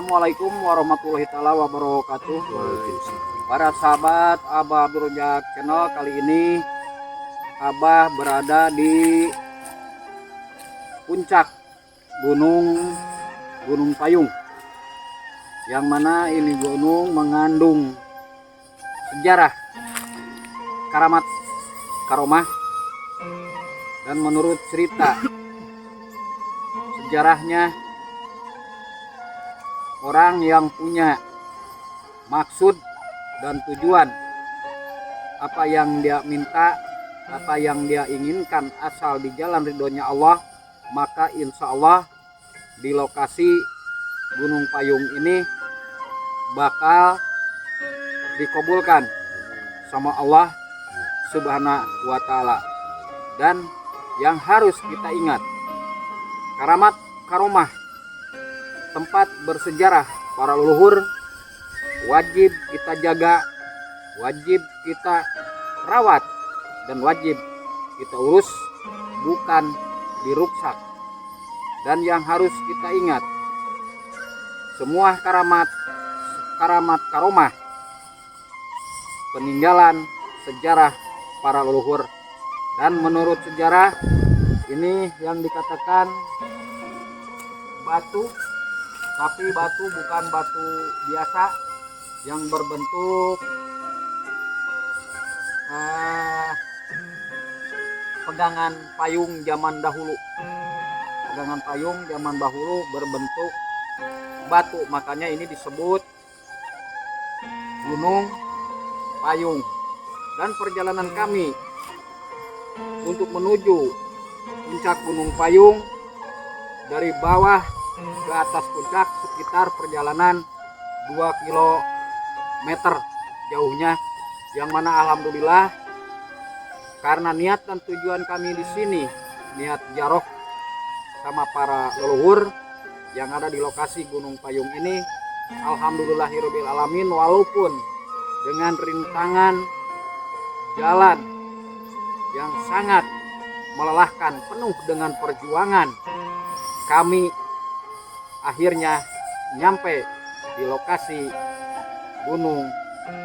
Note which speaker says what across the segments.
Speaker 1: Assalamualaikum warahmatullahi taala wabarakatuh. Para sahabat Abah Abdul Rojak Channel, kali ini Abah berada di puncak Gunung Payung, yang mana ini gunung mengandung sejarah, karamat, karomah, dan menurut cerita sejarahnya, orang yang punya maksud dan tujuan, apa yang dia minta, apa yang dia inginkan asal di jalan ridhonya Allah, maka insya Allah di lokasi Gunung Payung ini bakal dikabulkan sama Allah Subhanahu wa Ta'ala. Dan yang harus kita ingat, karamat, karomah, tempat bersejarah para leluhur wajib kita jaga, wajib kita rawat, dan wajib kita urus, bukan diruksak. Dan yang harus kita ingat, semua karamat, karomah, peninggalan sejarah para leluhur. Dan menurut sejarah ini yang dikatakan batu, tapi batu bukan batu biasa yang berbentuk pegangan payung zaman dahulu. Pegangan payung zaman dahulu berbentuk batu, makanya ini disebut Gunung Payung. Dan perjalanan kami untuk menuju puncak Gunung Payung dari bawah ke atas puncak sekitar perjalanan 2 km jauhnya, yang mana alhamdulillah karena niat dan tujuan kami di sini niat ziarah sama para leluhur yang ada di lokasi Gunung Payung ini, alhamdulillahirabbil alamin, walaupun dengan rintangan jalan yang sangat melelahkan, penuh dengan perjuangan, kami akhirnya nyampe di lokasi Gunung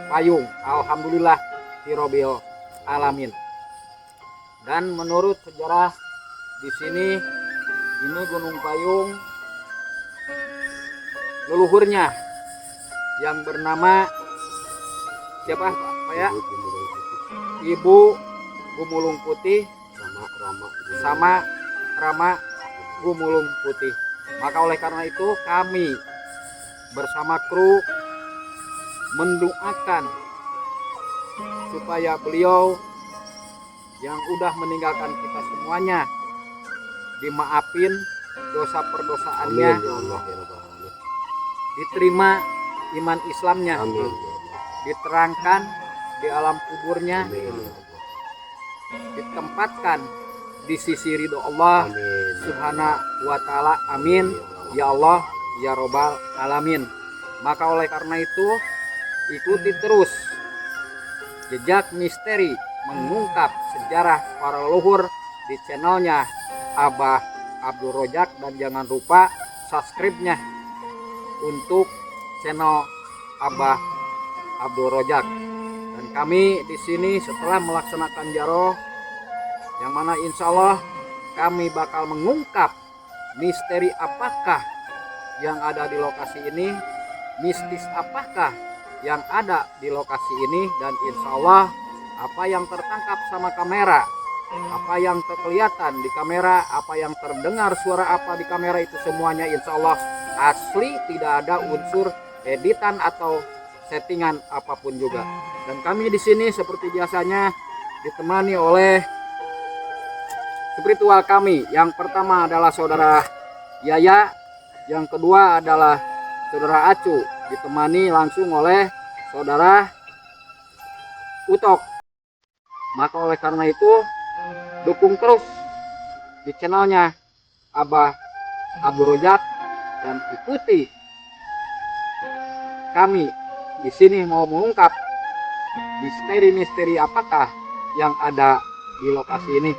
Speaker 1: Payung, alhamdulillah hirobbil alamin. Dan menurut sejarah di sini, ini Gunung Payung, leluhurnya yang bernama siapa Pak ya? Ibu Gumulung Putih sama Rama Gumulung Putih. Maka oleh karena itu kami bersama kru mendoakan supaya beliau yang udah meninggalkan kita semuanya dimaafin dosa perdosaannya, diterima iman Islamnya, diterangkan di alam kuburnya, ditempatkan di sisi ridho Allah Subhanahu wa Ta'ala. Amin ya Allah ya Robbal alamin. Maka oleh karena itu ikuti terus jejak misteri mengungkap sejarah para leluhur di channelnya Abah Abdul Rojak, dan jangan lupa subscribe-nya untuk channel Abah Abdul Rojak. Dan kami di sini setelah melaksanakan ziarah, yang mana insya Allah kami bakal mengungkap misteri apakah yang ada di lokasi ini, mistis apakah yang ada di lokasi ini, dan insya Allah apa yang tertangkap sama kamera, apa yang terkelihatan di kamera, apa yang terdengar suara apa di kamera, itu semuanya insya Allah asli, tidak ada unsur editan atau settingan apapun juga. Dan kami di sini seperti biasanya ditemani oleh spiritual kami. Yang pertama adalah saudara Yaya, yang kedua adalah saudara Acu, ditemani langsung oleh saudara Utok. Maka oleh karena itu dukung terus di channelnya Abah Abdul Rojak dan ikuti kami di sini mau mengungkap misteri-misteri apakah yang ada di lokasi ini.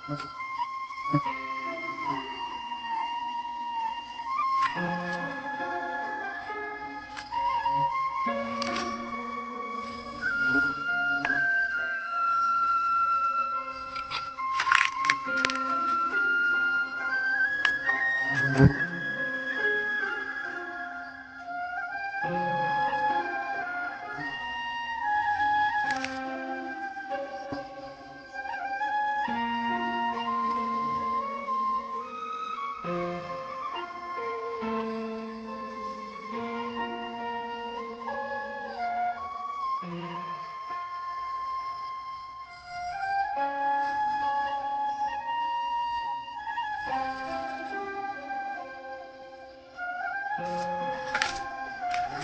Speaker 1: Dan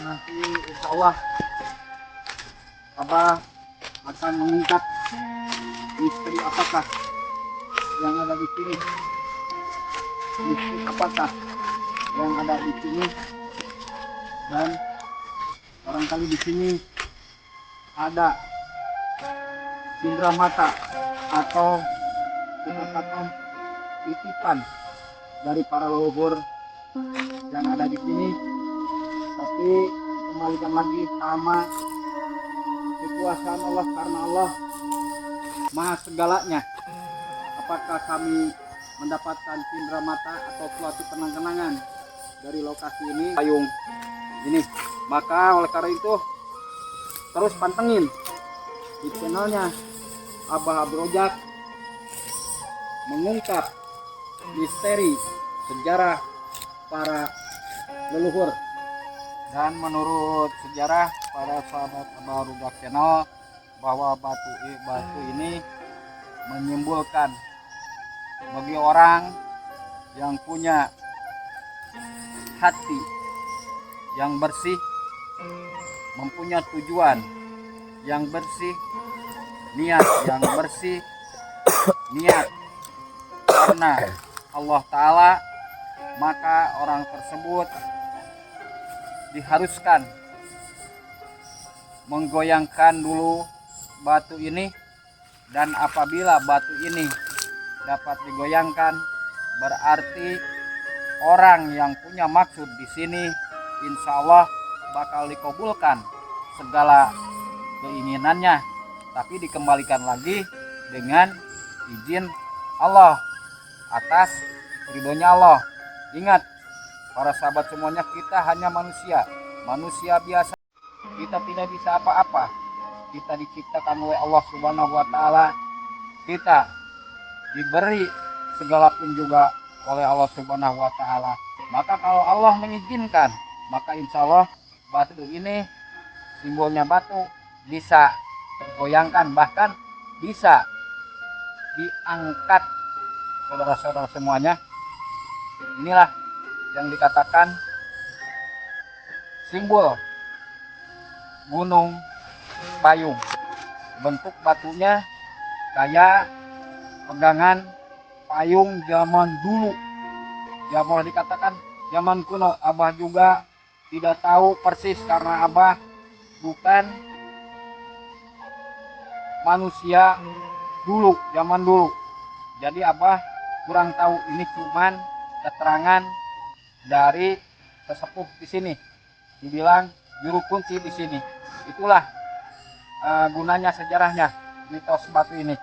Speaker 1: nanti insya Allah Abah akan mengungkap misteri apakah yang ada di sini, misteri apakah yang ada di sini, dan barangkali di sini ada cindera mata atau kita katakan titipan dari para leluhur yang ada di sini. Tapi kembalikan lagi sama kekuasaan Allah, karena Allah maha segalanya. Apakah kami mendapatkan cindera mata atau suatu kenang-kenangan dari lokasi ini, payung ini, maka oleh karena itu terus pantengin di channelnya Abah Abrojak, mengungkap misteri sejarah para leluhur. Dan menurut sejarah para sahabat Abah Abrojak channel, bahwa batu ini menyimbolkan bagi orang yang punya hati yang bersih, mempunyai tujuan yang bersih, niat yang bersih, niat karena Allah Ta'ala, maka orang tersebut diharuskan menggoyangkan dulu batu ini. Dan apabila batu ini dapat digoyangkan, berarti orang yang punya maksud di sini insya Allah bakal dikabulkan segala keinginannya, tapi dikembalikan lagi dengan izin Allah, atas ridhonya Allah. Ingat para sahabat semuanya, kita hanya manusia biasa, kita tidak bisa apa-apa. Kita diciptakan oleh Allah Subhanahu wa Ta'ala, kita diberi segala pun juga oleh Allah Subhanahu wa Ta'ala. Maka kalau Allah mengizinkan, maka insya Allah batu ini, simbolnya batu, bisa tergoyangkan, bahkan bisa diangkat. Saudara-saudara semuanya, inilah yang dikatakan simbol Gunung Payung. Bentuk batunya kayak pegangan payung zaman dulu, ya boleh dikatakan zaman kuno. Abah juga tidak tahu persis karena Abah bukan manusia dulu, zaman dulu. Jadi Abah kurang tahu, ini cuman keterangan dari sesepuh di sini, dibilang juru kunci di sini. Itulah gunanya, sejarahnya mitos batu ini.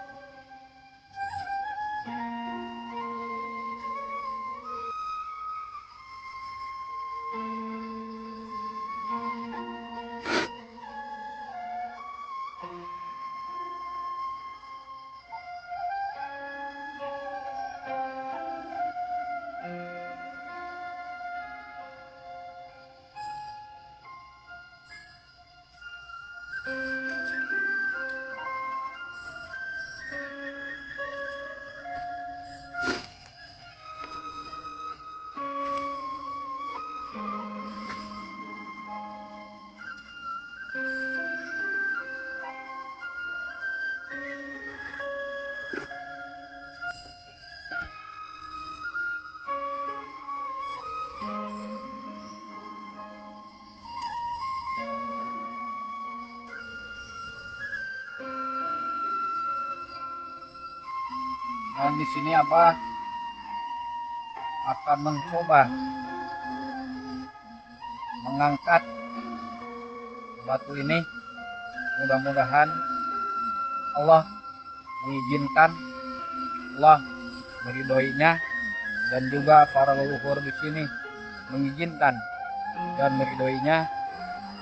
Speaker 1: Dan di sini Abah akan mencoba mengangkat batu ini. Mudah-mudahan Allah mengizinkan, Allah meridhoinya, dan juga para leluhur di sini mengizinkan dan meridhoinya.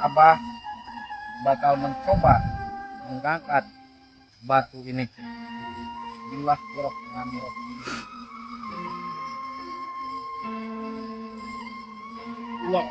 Speaker 1: Abah bakal mencoba mengangkat batu ini. Bismillahirrahmanirrahim. Allah.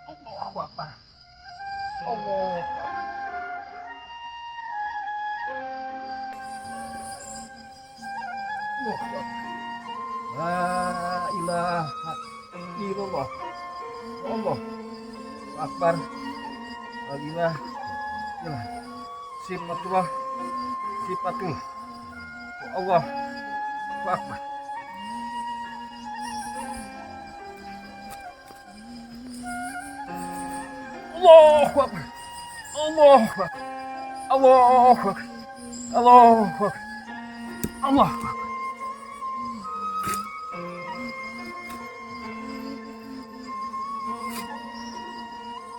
Speaker 1: Allahu Akbar. Allah. La ilaha illallah. Allah Akbar. La ilaha illallah. Sifatullah. Sifatullah. Allah Akbar. Allahu Akbar. Allahu Akbar. Allahu Akbar. Allahu Akbar. Allah.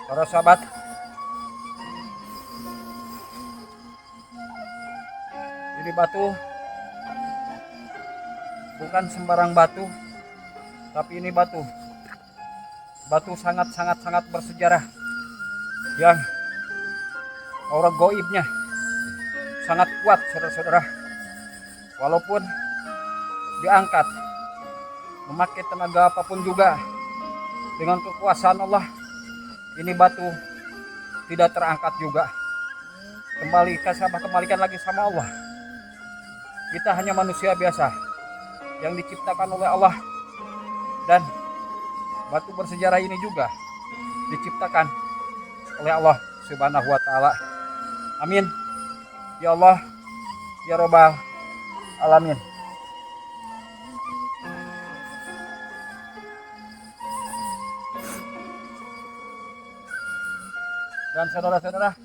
Speaker 1: Para sahabat, ini batu bukan sembarang batu, tapi ini batu sangat bersejarah, yang aura goibnya sangat kuat, saudara-saudara. Walaupun diangkat memakai tenaga apapun juga, dengan kekuasaan Allah, ini batu tidak terangkat juga. Kembalikan lagi sama Allah. Kita hanya manusia biasa yang diciptakan oleh Allah, dan batu bersejarah ini juga diciptakan oleh Allah Subhanahu wa taala. Amin. Ya Allah, ya Rabbal alamin. Dan saudara-saudara,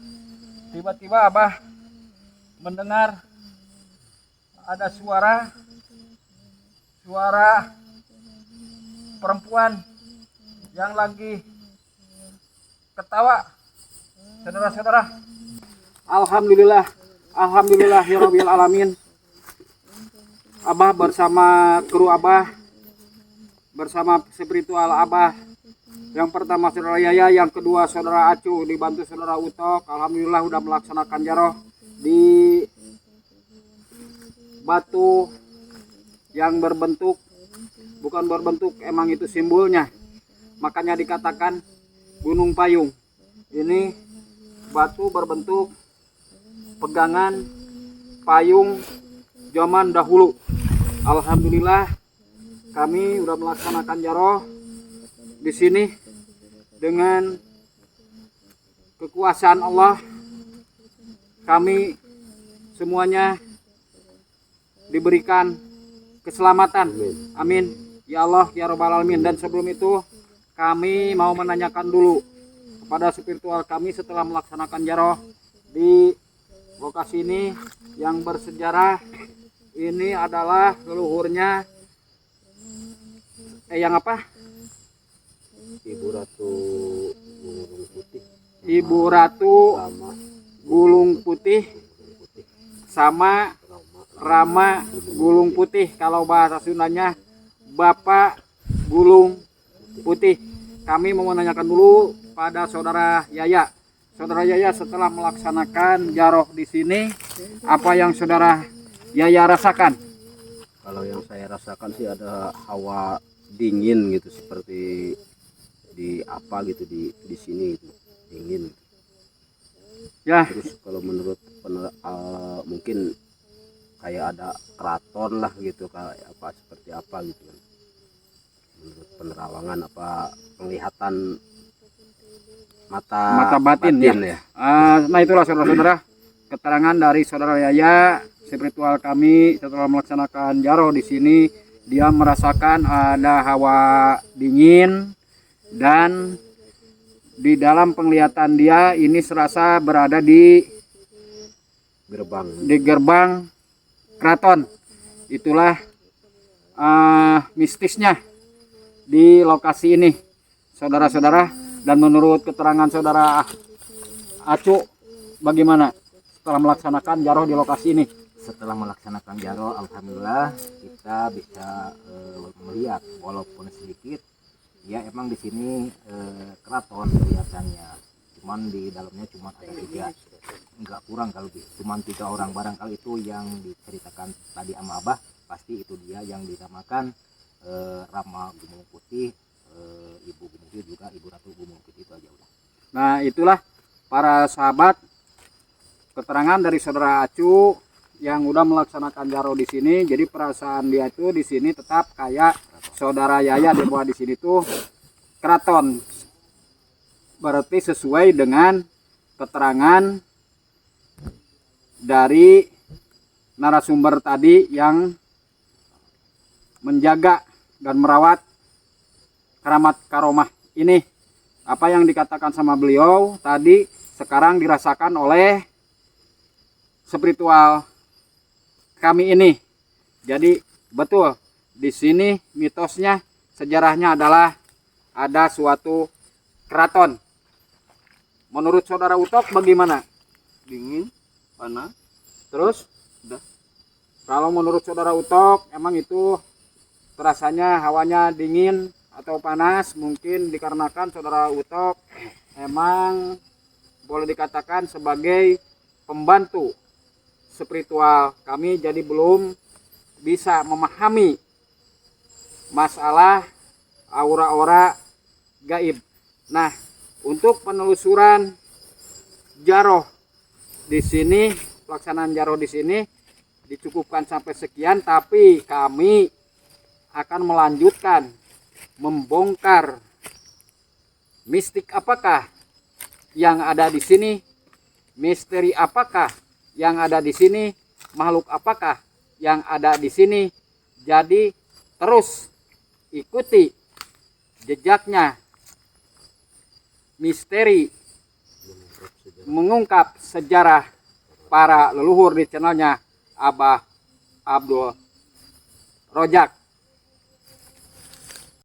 Speaker 1: tiba-tiba Abah mendengar ada suara perempuan yang lagi ketawa. Saudara-saudara, alhamdulillahirabbil alamin. Abah bersama kru Abah, bersama spiritual Abah. Yang pertama saudara Yaya, yang kedua saudara Acu, dibantu saudara Utok. Alhamdulillah udah melaksanakan jaroh di batu yang bukan berbentuk, emang itu simbolnya. Makanya dikatakan Gunung Payung. Ini batu berbentuk pegangan payung zaman dahulu. Alhamdulillah kami udah melaksanakan jaroh di sini dengan kekuasaan Allah. Kami semuanya diberikan keselamatan. Amin. Ya Allah, ya Rabbal alamin. Dan sebelum itu kami mau menanyakan dulu kepada spiritual kami setelah melaksanakan jaroh di lokasi ini yang bersejarah. Ini adalah leluhurnya yang apa? Ibu Ratu Gulung Putih sama Rama Gulung Putih. Kalau bahasa Sundanya Bapak Gulung Putih. Kami mau menanyakan dulu pada saudara Yaya. Saudara Yaya setelah melaksanakan jaroh di sini, apa yang saudara Yaya rasakan?
Speaker 2: Kalau yang saya rasakan sih ada hawa dingin gitu, seperti di apa gitu di sini gitu, dingin.
Speaker 1: Ya,
Speaker 2: Terus kalau menurut mungkin kayak ada keraton lah gitu, kayak apa seperti apa gitu kan. Menurut penerawangan apa penglihatan mata
Speaker 1: batin ya.
Speaker 2: ya.
Speaker 1: Nah itulah saudara-saudara keterangan dari saudara Yaya, spiritual kami setelah melaksanakan jaroh di sini. Dia merasakan ada hawa dingin dan di dalam penglihatan dia ini serasa berada di gerbang keraton. Itulah mistisnya di lokasi ini, saudara-saudara. Dan menurut keterangan saudara Acu, bagaimana setelah melaksanakan jaroh di lokasi ini?
Speaker 3: Setelah melaksanakan jaroh, alhamdulillah kita bisa melihat walaupun sedikit. Ya emang di sini keraton kelihatannya, cuman di dalamnya cuma ada 3, enggak kurang kalau cuman 3 orang. Barangkali itu yang diceritakan tadi sama Abah, pasti itu dia yang dinamakan Rama Gumung Putih, Ibu Gumung Putih juga Ibu Ratu Gumung Putih. Itu aja udah.
Speaker 1: Nah itulah para sahabat keterangan dari saudara Acu yang udah melaksanakan jaroh di sini. Jadi perasaan dia tuh di sini tetap kayak saudara Yaya, di bawah di sini tuh keraton. Berarti sesuai dengan keterangan dari narasumber tadi yang menjaga dan merawat keramat karomah ini. Apa yang dikatakan sama beliau tadi sekarang dirasakan oleh spiritual kami ini. Jadi betul di sini mitosnya, sejarahnya adalah ada suatu keraton. Menurut saudara Utok bagaimana?
Speaker 2: Dingin, panas.
Speaker 1: Terus? Udah. Kalau menurut saudara Utok emang itu terasanya hawanya dingin atau panas, mungkin dikarenakan saudara Utok emang boleh dikatakan sebagai pembantu spiritual kami, jadi belum bisa memahami masalah aura-aura gaib. Nah, untuk penelusuran jaroh di sini, pelaksanaan jaroh di sini dicukupkan sampai sekian, tapi kami akan melanjutkan membongkar mistik apakah yang ada di sini, misteri apakah yang ada di sini, makhluk apakah yang ada di sini. Jadi terus ikuti jejaknya misteri mengungkap sejarah para leluhur di channelnya Abah Abdul Rojak.